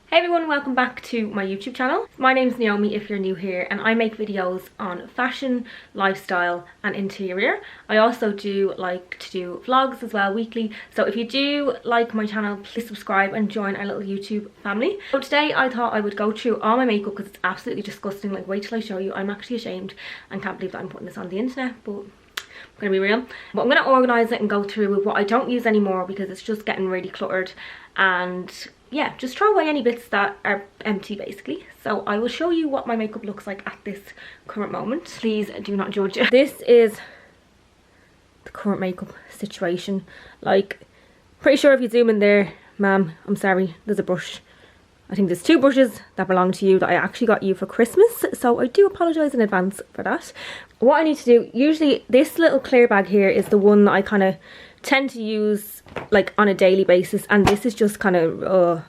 Hey everyone, welcome back to my YouTube channel. My name's Naomi if you're new here, and I make videos on fashion, lifestyle and interior. I also do like to do vlogs as well weekly, so if you do like my channel, please subscribe and join our little YouTube family. So today I thought I would go through all my makeup because it's absolutely disgusting. Like, wait till I show you. I'm actually ashamed and can't believe that I'm putting this on the internet, but I'm gonna be real. But I'm gonna organize it and go through with what I don't use anymore because it's just getting really cluttered, and yeah, just throw away any bits that are empty basically. So I will show you what my makeup looks like at this current moment. Please do not judge it. This is the current makeup situation. Like, pretty sure if you zoom in there, ma'am, I'm sorry, there's a brush. I think there's two brushes that belong to you that I actually got you for Christmas, so I do apologise in advance for that. What I need to do, usually this little clear bag here is the one that I kind of tend to use like on a daily basis, and this is just kind of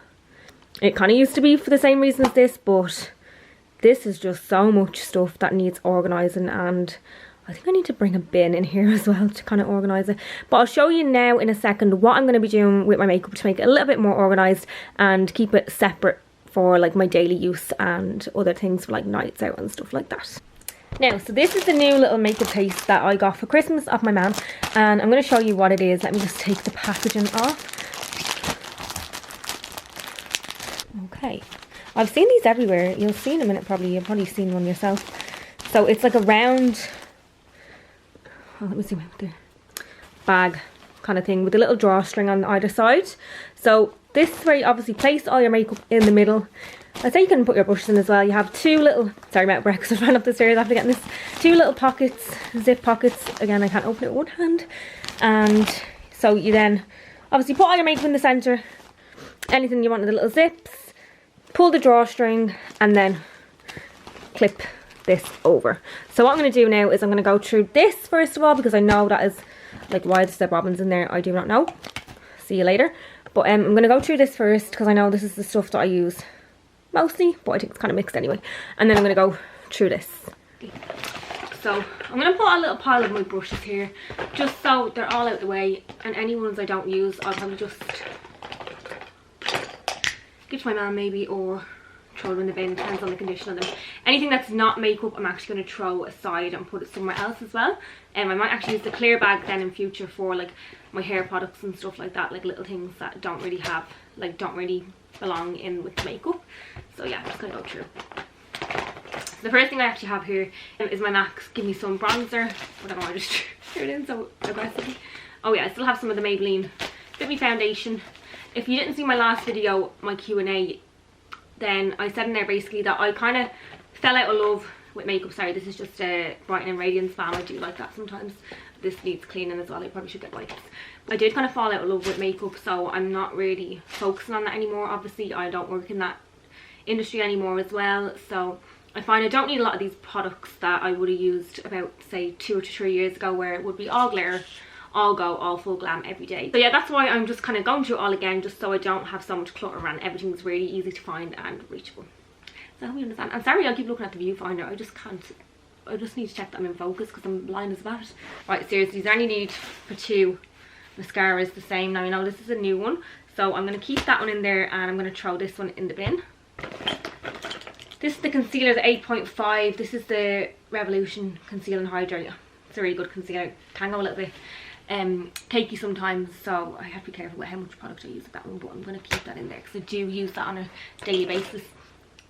it kind of used to be for the same reason as this, but this is just so much stuff that needs organising, and I think I need to bring a bin in here as well to kind of organise it. But I'll show you now in a second what I'm going to be doing with my makeup to make it a little bit more organised and keep it separate for like my daily use and other things for like nights out and stuff like that. Now, so this is the new little makeup paste that I got for Christmas off my mum, and I'm going to show you what it is. Let me just take the packaging off. Okay, I've seen these everywhere. You'll see in a minute probably. You've probably seen one yourself. So it's like a round, let me see with the bag kind of thing with a little drawstring on either side. So this is where you obviously place all your makeup in the middle. I'd say you can put your brushes in as well. You have two little, sorry about breakfast, I ran up the stairs after getting this. Two little pockets, zip pockets. Again, I can't open it with one hand. And so you then obviously put all your makeup in the centre, anything you want in the little zips, pull the drawstring and then clip this over. So what I'm going to do now is I'm going to go through this first of all, because I know that is like, why there's step bobbins in there, I do not know. See you later. But I'm going to go through this first because I know this is the stuff that I use mostly, but I think it's kind of mixed anyway. And then I'm going to go through this. So I'm going to put a little pile of my brushes here just so they're all out the way, and any ones I don't use I'll probably just give to my mum maybe, or throw them in the bin, depends on the condition of them. Anything that's not makeup I'm actually going to throw aside and put it somewhere else as well. I might actually use the clear bag then in future for like my hair products and stuff like that, like little things that don't really have, like don't really belong in with makeup. So yeah, I'm just going to go through. The first thing I actually have here is my MAC Give Me Some bronzer. I don't know, I just threw it in so aggressively. Oh yeah, I still have some of the Maybelline Fit Me foundation. If you didn't see my last video, my Q&A, then I said in there basically that I kind of fell out of love with makeup. Sorry, this is just a Brightening Radiance balm. I do like that sometimes. This needs cleaning as well. I probably should get wipes. I did kind of fall out of love with makeup, so I'm not really focusing on that anymore. Obviously, I don't work in that industry anymore as well, so I find I don't need a lot of these products that I would have used about, say, 2 to 3 years ago, where it would be all glitter, all go, all full glam every day. So yeah, that's why I'm just kind of going through it all again, just so I don't have so much clutter and everything's really easy to find and reachable. So I hope you understand. I'm sorry I keep looking at the viewfinder. I just can't. I just need to check that I'm in focus because I'm blind as a bat. Right, seriously, is there any need for two mascaras the same? Now, you know, this is a new one, so I'm going to keep that one in there and I'm going to throw this one in the bin. This is the concealer, the 8.5. This is the Revolution Conceal and Hydrate. It's a really good concealer. Can go a little bit cakey sometimes, so I have to be careful with how much product I use with that one, but I'm going to keep that in there because I do use that on a daily basis.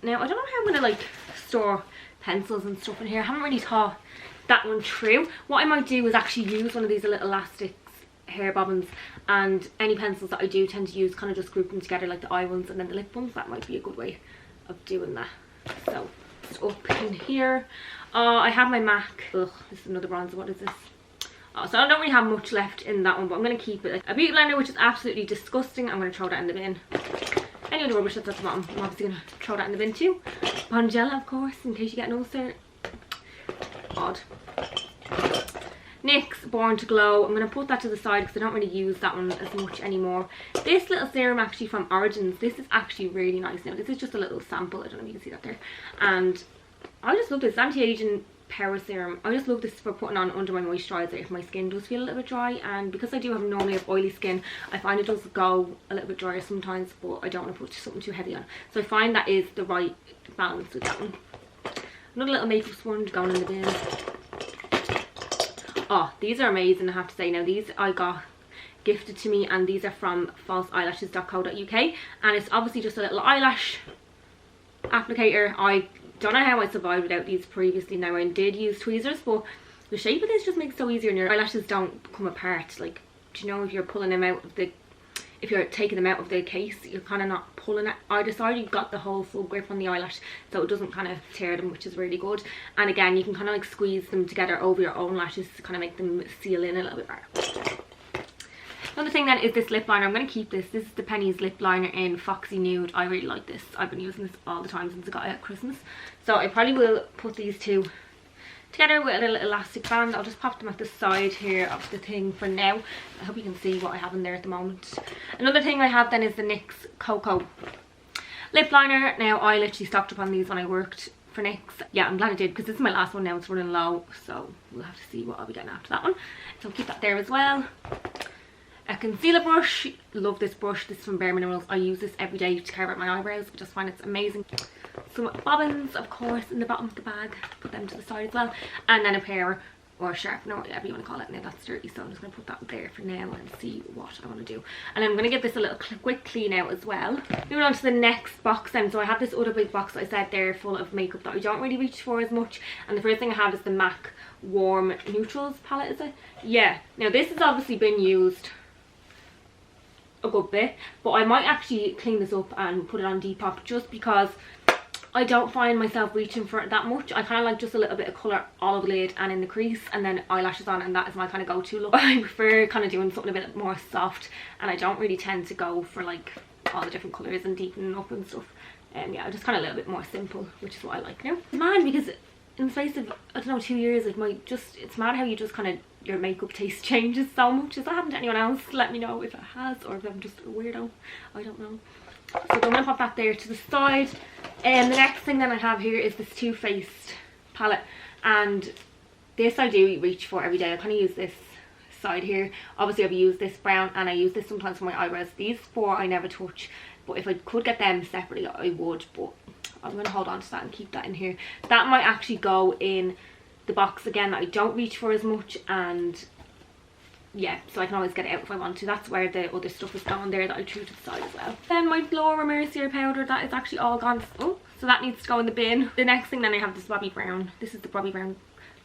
Now, I don't know how I'm going to like store pencils and stuff in here. I haven't really thought that one through. What I might do is actually use one of these little elastics, hair bobbins, and any pencils that I do tend to use, kind of just group them together like the eye ones and then the lip ones. That might be a good way of doing that. So just up in here, I have my MAC. Ugh, this is another bronzer. What is this? Oh, so I don't really have much left in that one, but I'm going to keep it. A beauty blender, which is absolutely disgusting. I'm going to throw that in the bin. Any other rubbish that's at the bottom, I'm obviously going to throw that in the bin too. Bonjela, of course, in case you get an ulcer. Odd. NYX Born to Glow. I'm going to put that to the side because I don't really use that one as much anymore. This little serum actually from Origins, this is actually really nice. Now, this is just a little sample. I don't know if you can see that there. And I just love this. Anti-aging Power Serum. I just love this for putting on under my moisturiser if my skin does feel a little bit dry, and because I do normally have oily skin, I find it does go a little bit drier sometimes, but I don't want to put something too heavy on. So I find that is the right balance with that one. Another little makeup sponge going in the bin. Oh, these are amazing, I have to say. Now these I got gifted to me, and these are from falseeyelashes.co.uk, and it's obviously just a little eyelash applicator. I don't know how I survived without these previously. Now I did use tweezers, but the shape of this just makes it so easier, and your eyelashes don't come apart. Like, do you know, if you're pulling them out of the, if you're taking them out of the case, you're kind of not pulling it either side. You've got the whole full grip on the eyelash, so it doesn't kind of tear them, which is really good. And again, you can kind of like squeeze them together over your own lashes to kind of make them seal in a little bit better. Another thing then is this lip liner. I'm going to keep this. This is the Penny's lip liner in Foxy Nude. I really like this. I've been using this all the time since I got it at Christmas. So I probably will put these two together with a little elastic band. I'll just pop them at the side here of the thing for now. I hope you can see what I have in there at the moment. Another thing I have then is the NYX Cocoa lip liner. Now I literally stocked up on these when I worked for NYX. Yeah, I'm glad I did, because this is my last one now. It's running low, so we'll have to see what I'll be getting after that one. So I'll keep that there as well. A concealer brush. Love this brush. This is from Bare Minerals. I use this every day to carve out my eyebrows. I just find it's amazing. Some bobbins, of course, in the bottom of the bag. Put them to the side as well. And then a pair or sharpener, whatever you want to call it. Now that's dirty, so I'm just going to put that there for now and see what I want to do. And I'm going to give this a little quick clean out as well. Moving on to the next box then. So I have this other big box that I said there full of makeup that I don't really reach for as much. And the first thing I have is the MAC Warm Neutrals palette, is it? Yeah. Now this has obviously been used a good bit, but I might actually clean this up and put it on Depop, just because I don't find myself reaching for it that much. I kind of like just a little bit of colour all over the lid and in the crease, and then eyelashes on, and that is my kind of go-to look. I prefer kind of doing something a bit more soft, and I don't really tend to go for like all the different colours and deepening up and stuff. And yeah, just kind of a little bit more simple, which is what I like now. Man, because in the space of, I don't know, 2 years, like it's mad how you just kind of, your makeup taste changes so much. Has that happened to anyone else? Let me know if it has, or if I'm just a weirdo. I don't know. So I'm going to pop that there to the side. And the next thing that I have here is this Too Faced palette, and this I do reach for every day. I kind of use this side here. Obviously I've used this brown, and I use this sometimes for my eyebrows. These four I never touch, but if I could get them separately I would, but I'm going to hold on to that and keep that in here. That might actually go in the box again that I don't reach for as much, and yeah, so I can always get it out if I want to. That's where the other stuff is gone there that I threw to the side as well. Then my Laura Mercier powder, that is actually all gone. Oh, so that needs to go in the bin. The next thing then I have this Bobbi Brown. This is the Bobbi Brown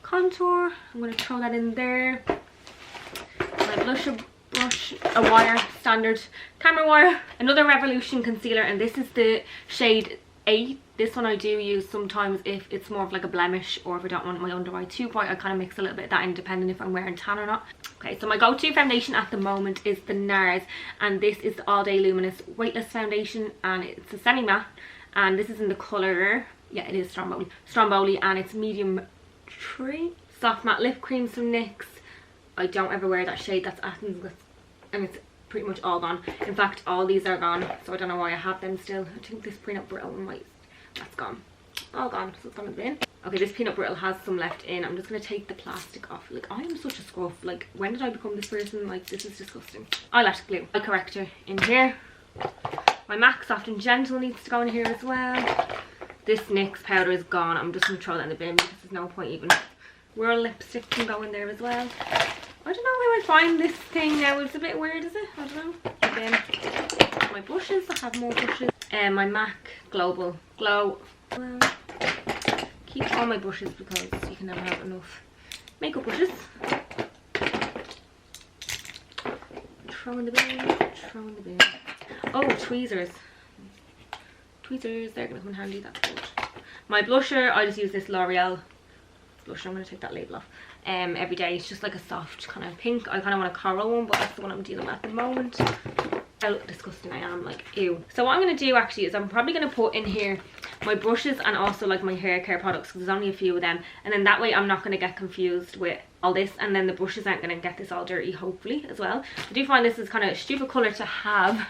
contour. I'm going to throw that in there. My blusher brush, a wire, standard camera wire. Another Revolution concealer, and this is the shade 8. This one I do use sometimes if it's more of like a blemish, or if I don't want my under eye too bright. I kind of mix a little bit of that in, depending if I'm wearing tan or not. Okay, so my go-to foundation at the moment is the NARS, and this is the All Day Luminous Weightless Foundation, and it's a semi-matte, and this is in the colour, yeah, it is Stromboli, and it's medium 3. Soft matte lip creams from NYX. I don't ever wear that shade, that's Athens, and it's pretty much all gone. In fact, all these are gone, so I don't know why I have them still. I think this peanut brittle might, that's gone, all gone, so it's gone in the bin. Okay, this peanut brittle has some left in. I'm just going to take the plastic off. Like, I am such a scruff. Like, when did I become this person? Like, this is disgusting. Eyelash glue. Eye corrector in here. My MAC Soft and Gentle needs to go in here as well. This NYX powder is gone. I'm just going to throw that in the bin because there's no point even. Royal lipstick can go in there as well. I don't know how I find this thing now. It's a bit weird, is it? I don't know. Then my brushes. I have more brushes. And my MAC Global Glow. Keep all my brushes because you can never have enough makeup brushes. Throw in the bin, throw in the bin. Oh, tweezers. Tweezers, they're going to come in handy, that's good. My blusher, I just use this L'Oreal blusher. I'm going to take that label off. Every day. It's just like a soft kind of pink. I kind of want a coral one, but that's the one I'm dealing with at the moment. How disgusting I am, like, ew. So what I'm going to do actually is I'm probably going to put in here my brushes and also like my hair care products, because there's only a few of them, and then that way I'm not going to get confused with all this, and then the brushes aren't going to get this all dirty, hopefully, as well. I do find this is kind of a stupid colour to have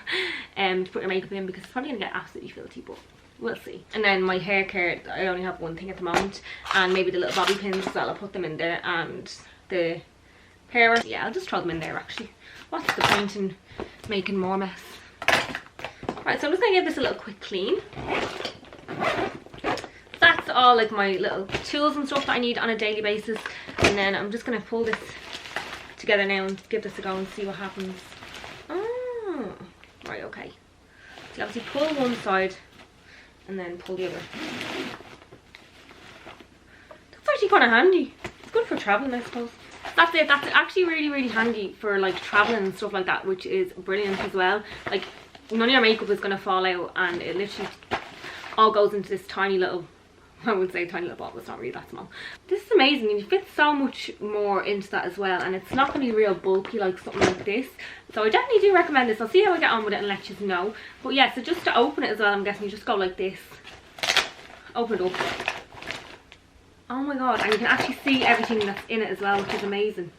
to put your makeup in, because it's probably going to get absolutely filthy, but we'll see. And then my hair care, I only have one thing at the moment, and maybe the little bobby pins as well, I'll put them in there, and the hair, yeah, I'll just throw them in there actually. What's the point in making more mess? Right, so I'm just gonna give this a little quick clean. That's all like my little tools and stuff that I need on a daily basis, and then I'm just gonna pull this together now and give this a go and see what happens. Oh, right, okay. So obviously pull one side and then pull the other. That's actually kind of handy. It's good for traveling, I suppose. That's it. That's actually really handy for like traveling and stuff like that, which is brilliant as well. Like none of your makeup is going to fall out, and it literally all goes into this tiny little, I would say tiny little bottle, it's not really that small. This is amazing, and you fit so much more into that as well, and it's not going to be real bulky like something like this. So I definitely do recommend this. I'll see how I get on with it and let you know. But yeah, so just to open it as well, I'm guessing you just go like this. Open it up. Oh my god, and you can actually see everything that's in it as well, which is amazing.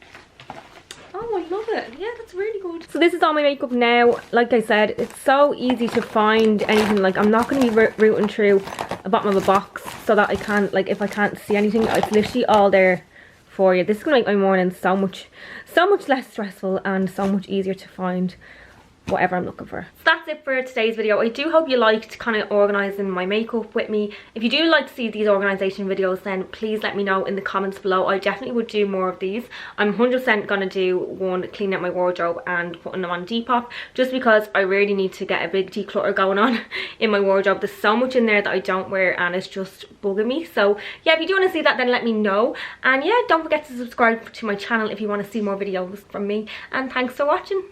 Oh, I love it. Yeah, that's really good. So this is all my makeup now. Like I said, it's so easy to find anything. Like I'm not going to be rooting through the bottom of a box so that I can't, like if I can't see anything, it's literally all there for you. This is going to make my morning so much less stressful and so much easier to find whatever I'm looking for. So that's it for today's video. I do hope you liked kind of organising my makeup with me. If you do like to see these organisation videos, then please let me know in the comments below. I definitely would do more of these. I'm 100% going to do one cleaning out my wardrobe and putting them on Depop, just because I really need to get a big declutter going on in my wardrobe. There's so much in there that I don't wear and it's just bugging me. So yeah, if you do want to see that, then let me know. And yeah, don't forget to subscribe to my channel if you want to see more videos from me. And thanks for watching.